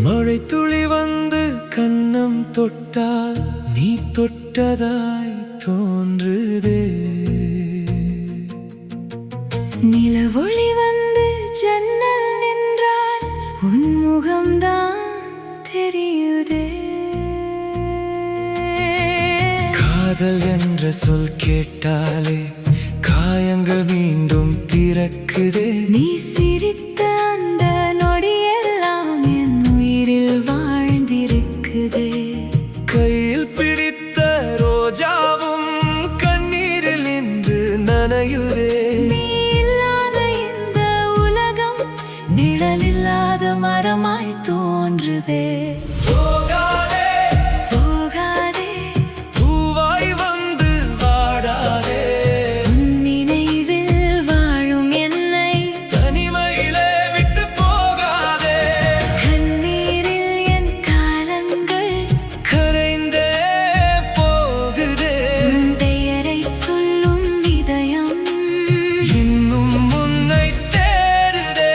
மழை துளி வந்து கன்னம் தொட்டால் நீ தொட்டதாய் தோன்றுதே. நிலவொளி வந்து ஜன்னல் நின்றால் உன் முகம்தான் தெரியுதே. காதல் என்ற சொல் கேட்டாலே காயங்கள் மீண்டும் திறக்குதே. நீ சிரித்த அந்த நொடியெல்லாம் என் உயிரில் வாழ்ந்திருக்குதே. கையில் பிடித்த ரோஜாவும் கண்ணீரில் இன்று நனையுதே. நீ இல்லாத இந்த உலகம் நிழலில்லாத மரமாய் தோன்றுதே. போகாதே போகாதே, பூவாய் வந்து வாடாதே. உன் நினைவில் வாழும் என்னை தனிமையிலே விட்டு போகாதே. கண்ணீரில் என் காலங்கள் கரைந்தே போகுதே. உன் பெயரை சொல்லும் இதயம் இன்னும் உன்னை தேடுதே.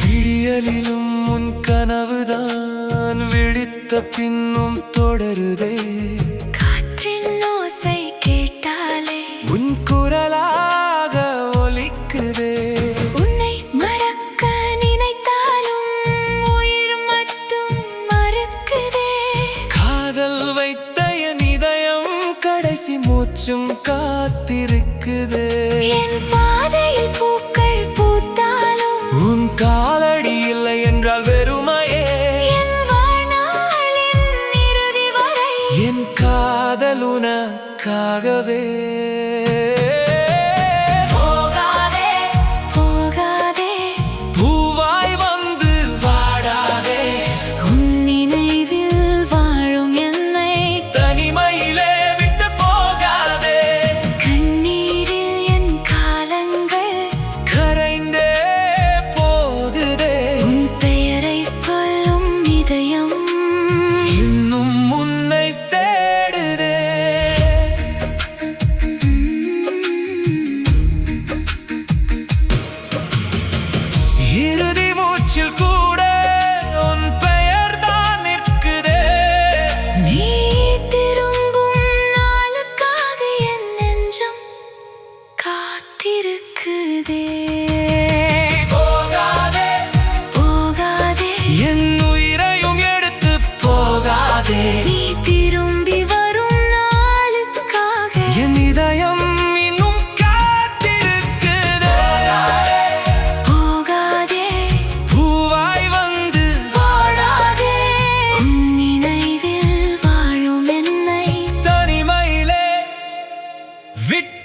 விடியலிலும் உன் கனவுதான் விழித்த பின்னும் தொடருதே. காற்றின் ஓசை கேட்டாலே உன் குரலாக ஒலிக்குதே. உன்னை மறக்க நினைத்தாலும் உயிர் மட்டும் மறுக்குதே. காதல் வைத்த என் இதயம் கடைசி மூச்சும் காத்திருக்குதே. என் பாதையில் பூக்கள் பூத்தாலும் உன் காலடி இல்லை என்றால் வெறுமையே. என் வாழ்நாளின் இறுதி வரை என் காதல் உனக்காகவே. போகாதே போகாதே, பூவாய் வந்து வாடாதே. உன் நினைவில் வாழும் என்னை தனிமையிலே விட்டு போகாதே. கண்ணீரில் என் காலங்கள் கரைந்தே போகுதே. உன் பெயரை சொல்லும் இதயம் இன்னும் உன்னை தேடுதே. இறுதி மூச்சில் கூட உன் பெயர் தான் நிற்குதே. நீ திரும்பும் நாளுக்காக என் நெஞ்சம் காத்திருக்குதே. போகாதே போகாதே, என் உயிரையும் எடுத்து போகாதே. நீ திரும்பி வரும் நாளுக்காக என் இதயம் இன்னும் காத்திருக்குதே. போகாதே பூவாய் வந்து வாழாதே. உன் நினைவில் வாழும் என்னை தனிமையிலே விட்டு